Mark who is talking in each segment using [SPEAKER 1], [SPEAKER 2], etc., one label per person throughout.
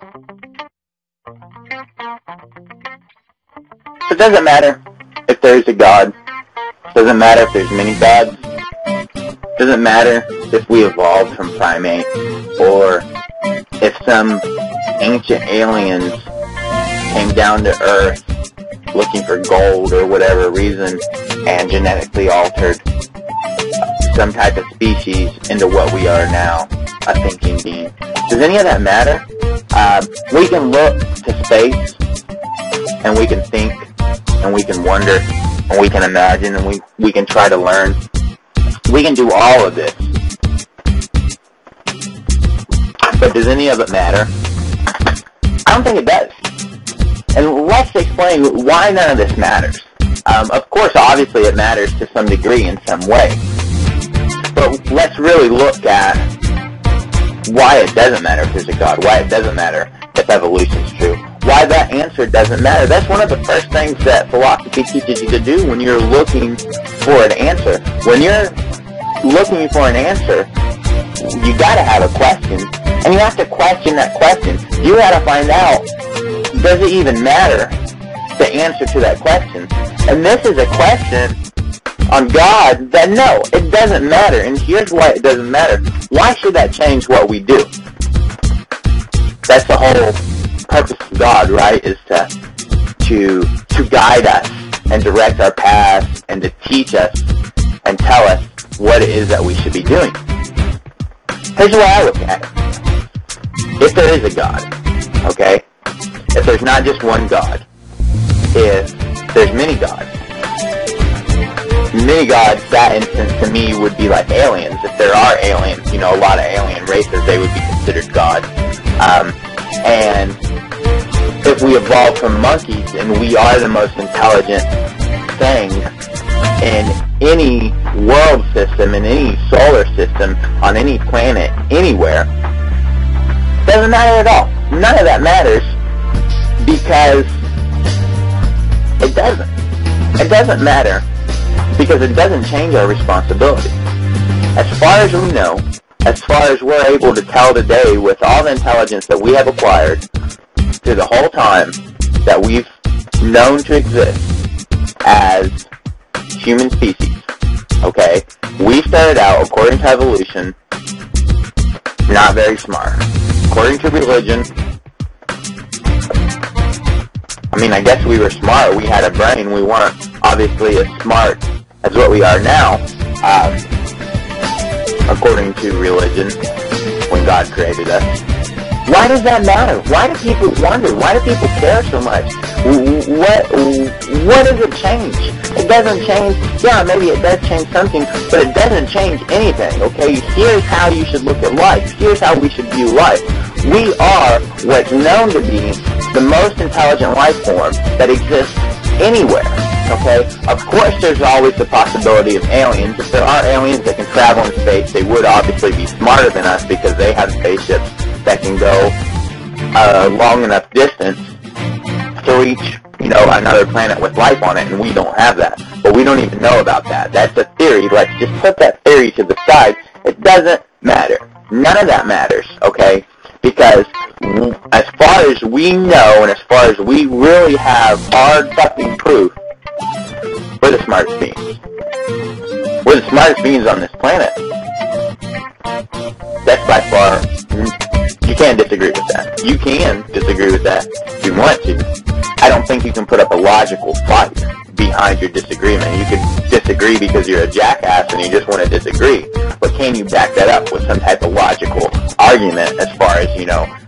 [SPEAKER 1] So it doesn't matter if there's a God. It doesn't matter if there's many gods. It doesn't matter if we evolved from primates, or if some ancient aliens came down to Earth looking for gold or whatever reason and genetically altered some type of species into what we are now, a thinking being. Does any of that matter? We can look to space, and we can think, and we can wonder, and we can imagine, and we can try to learn. We can do all of this. But does any of it matter? I don't think it does. And let's explain why none of this matters. Of course, obviously it matters to some degree in some way. But let's really look at why it doesn't matter if there's a God, why it doesn't matter if evolution's true, why that answer doesn't matter. That's one of the first things that philosophy teaches you to do when you're looking for an answer. When you're looking for an answer, you gotta have a question, and you have to question that question. You gotta find out, does it even matter, the answer to that question? And this is a question on God that, no, it doesn't matter. And here's why it doesn't matter. Why should that change what we do? That's the whole purpose of God, right? Is to guide us and direct our paths and to teach us and tell us what it is that we should be doing. Here's the way I look at it. If there is a God, okay? If there's not just one God, if there's many gods, that instance to me would be like aliens. If there are aliens, a lot of alien races, they would be considered gods. And if we evolved from monkeys and we are the most intelligent thing in any world system, in any solar system, on any planet, anywhere, doesn't matter at all. None of that matters because it doesn't. It doesn't matter because it doesn't change our responsibility. As far as we know, as far as we're able to tell today with all the intelligence that we have acquired through the whole time that we've known to exist as human species, okay? We started out, according to evolution, not very smart. According to religion, I guess we were smart. We had a brain. We weren't obviously as smart as what we are now, according to religion, when God created us. Why does that matter? Why do people wonder? Why do people care so much? What does it change? It doesn't change. Yeah, maybe it does change something, but it doesn't change anything, okay? Here's how you should look at life. Here's how we should view life. We are what's known to be the most intelligent life form that exists anywhere, okay? Of course, there's always the possibility of aliens. If there are aliens that can travel in space, they would obviously be smarter than us because they have spaceships that can go a long enough distance to reach, another planet with life on it, and we don't have that. But we don't even know about that. That's a theory. Let's just put that theory to the side. It doesn't matter. None of that matters, okay? Because as far as we know, and as far as we really have hard fucking proof, we're the smartest beings. We're the smartest beings on this planet. That's by far, you can't disagree with that. You can disagree with that if you want to. I don't think you can put up a logical fight behind your disagreement. You can disagree because you're a jackass and you just want to disagree. But can you back that up with some type of logical argument as far as,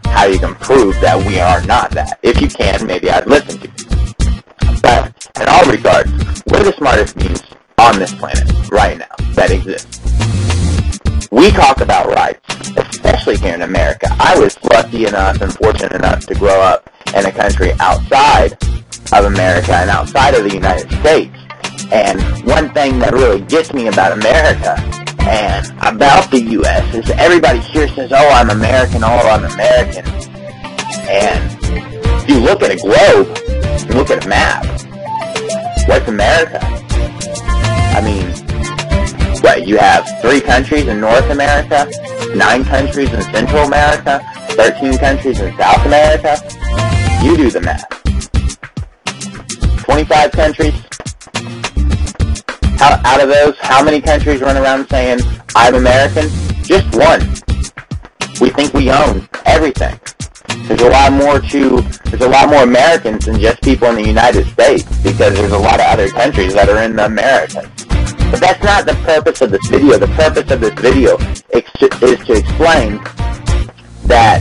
[SPEAKER 1] how you can prove that we are not that? If you can, maybe I'd listen to you. But in all regards, we're the smartest beings on this planet right now that exists. We talk about rights, especially here in America. I was lucky enough and fortunate enough to grow up in a country outside of America and outside of the United States. And one thing that really gets me about America and about the U.S. is everybody here says, oh, I'm American, And if you look at a globe, you look at a map, what's America? You have 3 countries in North America, 9 countries in Central America, 13 countries in South America? You do the math. 25 countries? Out of those, how many countries run around saying, I'm American? Just one. We think we own everything. There's a lot more Americans than just people in the United States, because there's a lot of other countries that are in the Americas. But that's not the purpose of this video. The purpose of this video is to explain that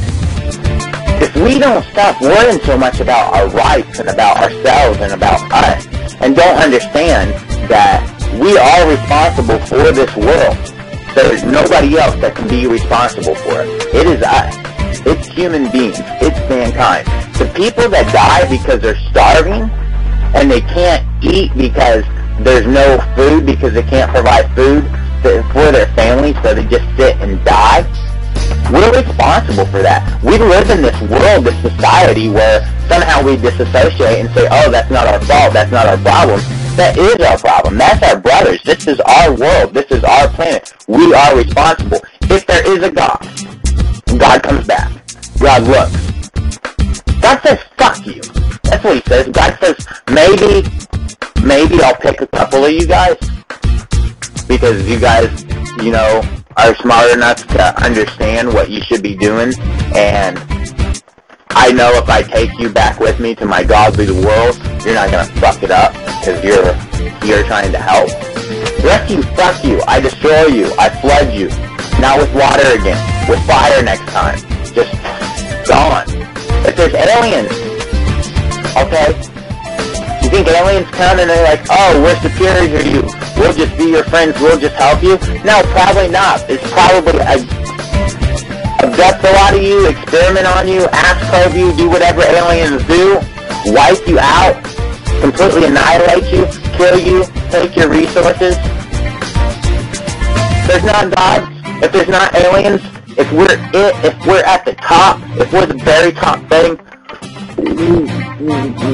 [SPEAKER 1] if we don't stop worrying so much about our rights and about ourselves and about us, and don't understand that we are responsible for this world, there's nobody else that can be responsible for it. It is us. It's human beings. It's mankind. The people that die because they're starving and they can't eat because there's no food, because they can't provide food for their families, so they just sit and die, we're responsible for that. We live in this world, this society, where somehow we disassociate and say, oh, that's not our fault, that's not our problem. That is our problem. That's our brothers. This is our world. This is our planet. We are responsible. If there is a God, God comes back. God looks. God says, fuck you. That's what he says. God says, maybe I'll pick a couple of you guys, because you guys, are smart enough to understand what you should be doing, and I know if I take you back with me to my godly world, you're not going to fuck it up, because you're trying to help. The rest of you, fuck you. I destroy you. I flood you. Not with water again. With fire next time. Just gone. If there's aliens, okay? You think aliens come and they're like, oh, we're superior to you. We'll just be your friends. We'll just help you? No, probably not. It's probably abduct a lot of you, experiment on you, ask probe you, do whatever aliens do, wipe you out, completely annihilate you, kill you, take your resources. If there's not gods, if there's not aliens, if we're at the top, if we're the very top thing,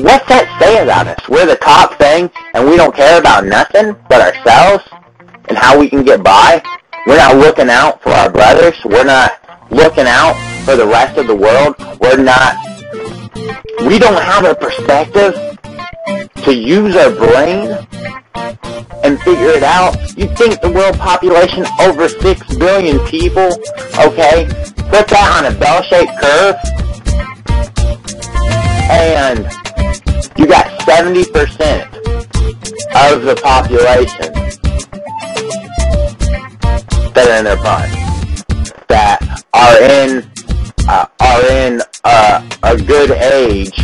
[SPEAKER 1] what's that say about us? We're the top thing, and we don't care about nothing but ourselves and how we can get by. We're not looking out for our brothers. We're not looking out for the rest of the world. We don't have a perspective to use our brain and figure it out. You think the world population over 6 billion people, okay? Put that on a bell-shaped curve, and you got 70% of the population that are in their prime, that are in a good age,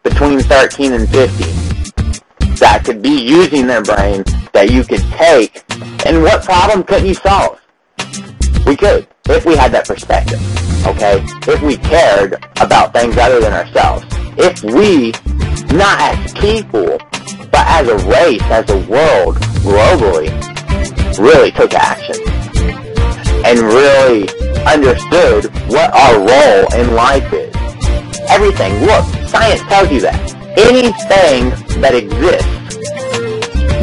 [SPEAKER 1] between 13 and 50, that could be using their brain, that you could take, and what problem couldn't you solve? We could, if we had that perspective, okay? If we cared about things other than ourselves. If we, not as people, but as a race, as a world, globally, really took action and really understood what our role in life is. Everything, look, science tells you that. Anything that exists,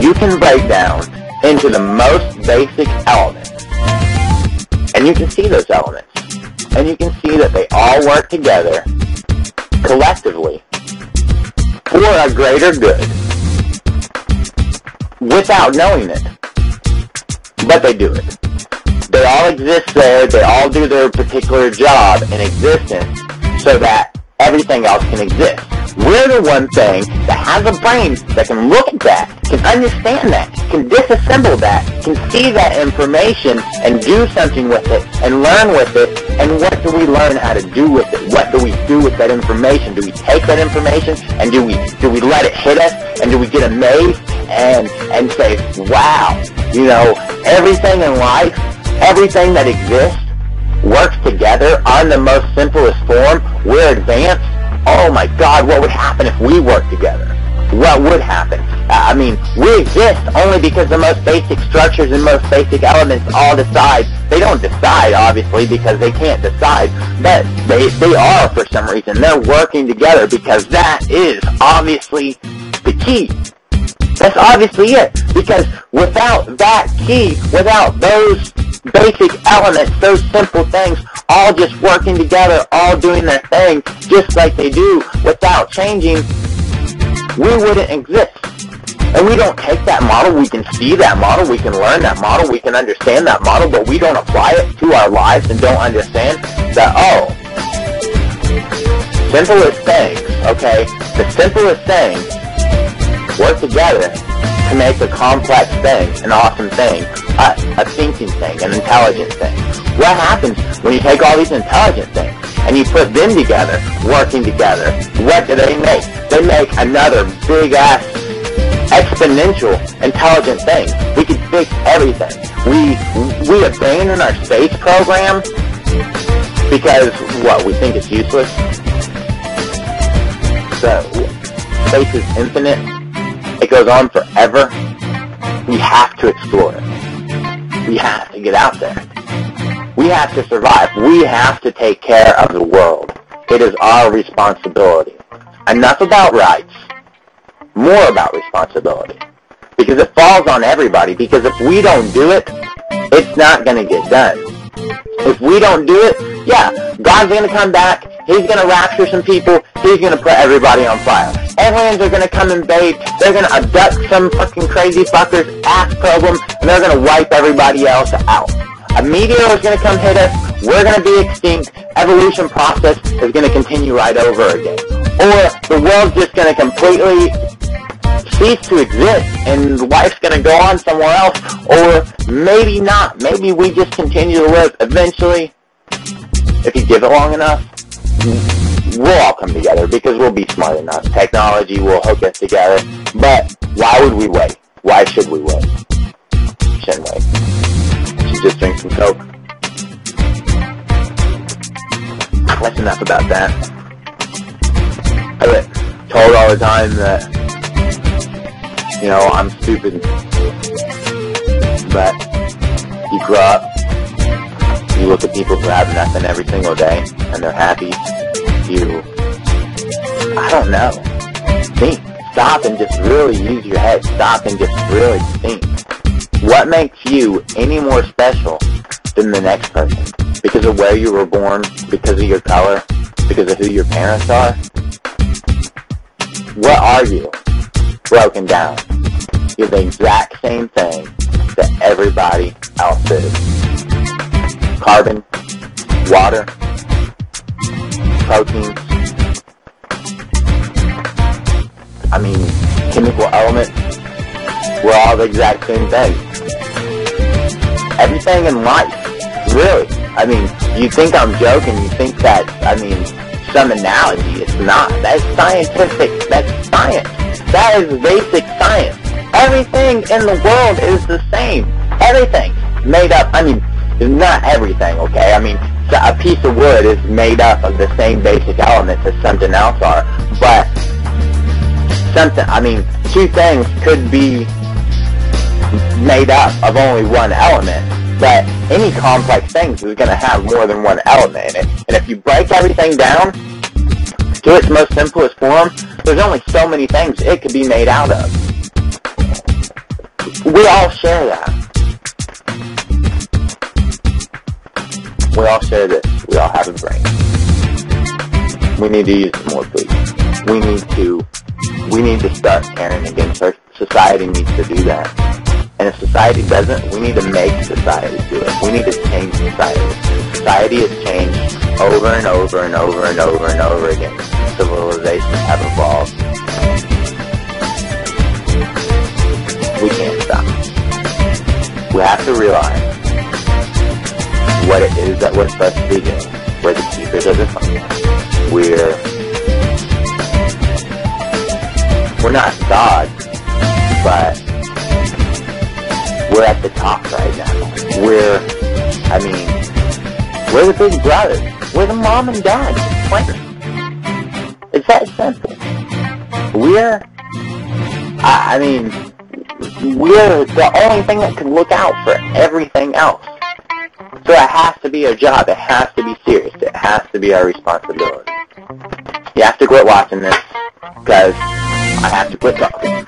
[SPEAKER 1] you can break down into the most basic elements. And you can see those elements. And you can see that they all work together, collectively, for a greater good, without knowing it. But they do it. They all exist there, they all do their particular job in existence, so that everything else can exist. We're the one thing that has a brain that can look at that, can understand that, can disassemble that, can see that information and do something with it and learn with it. And what do we learn how to do with it? What do we do with that information? Do we take that information and do we let it hit us, and do we get amazed and say, wow, everything in life, everything that exists works together on the most simplest form. We're advanced. Oh my God, what would happen if we worked together? What would happen? We exist only because the most basic structures and most basic elements all decide. They don't decide, obviously, because they can't decide, but they are for some reason. They're working together because that is obviously the key. That's obviously it. Because without that key, without those basic elements, those simple things, all just working together, all doing their thing, just like they do, without changing, we wouldn't exist. And we don't take that model, we can see that model, we can learn that model, we can understand that model, but we don't apply it to our lives and don't understand that, simplest things, okay? The simplest things work together to make a complex thing, an awesome thing, a thinking thing, an intelligent thing. What happens when you take all these intelligent things and you put them together, working together? What do they make? They make another big-ass, exponential, intelligent thing. We can fix everything. We abandon our space program because, we think it's useless? So, space is infinite. It goes on forever. We have to explore it. We have to get out there. We have to survive. We have to take care of the world. It is our responsibility. Enough about rights. More about responsibility. Because it falls on everybody. Because if we don't do it, it's not going to get done. If we don't do it, God's going to come back. He's going to rapture some people. He's going to put everybody on fire. Aliens are going to come invade. They're going to abduct some fucking crazy fuckers, ass probe them, and they're going to wipe everybody else out. A meteor is going to come hit us. We're going to be extinct. Evolution process is going to continue right over again. Or the world's just going to completely cease to exist and life's going to go on somewhere else. Or maybe not. Maybe we just continue to live. Eventually, if you give it long enough, we'll all come together because we'll be smart enough. Technology will hook us together. But why would we wait? Why should we wait? Shouldn't wait. Should just drink some Coke. That's enough about that. I get told all the time that, I'm stupid. But you grow up, you look at people who have nothing every single day, and they're happy. I don't know. Think. Stop and just really use your head. Stop and just really think. What makes you any more special than the next person? Because of where you were born? Because of your color? Because of who your parents are? What are you? Broken down. You're the exact same thing that everybody else is. Carbon, water, proteins, chemical elements, we're all the exact same thing. Everything in life, really. You think I'm joking, you think that, some analogy. It's not. That's scientific. That's science. That is basic science. Everything in the world is the same. Everything made up, not everything, okay? A piece of wood is made up of the same basic elements as something else are, but two things could be made up of only one element, but any complex things is going to have more than one element in it. And if you break everything down to its most simplest form, there's only so many things it could be made out of. We all share that. We all share this. We all have a brain. We need to use it more, please. We need to start caring against our society needs to do that. And if society doesn't, we need to make society do it. We need to change society. Society has changed over and over and over and over and over again. Civilizations have evolved. We can't stop. We have to realize what it is that we're supposed to be doing. We're the keepers of the fun. We're not God, but we're at the top right now. We're the big brothers. We're the mom and dad. It's that simple. We're the only thing that can look out for everything else. So it has to be our job. It has to be serious. It has to be our responsibility. You have to quit watching this, because I have to quit talking.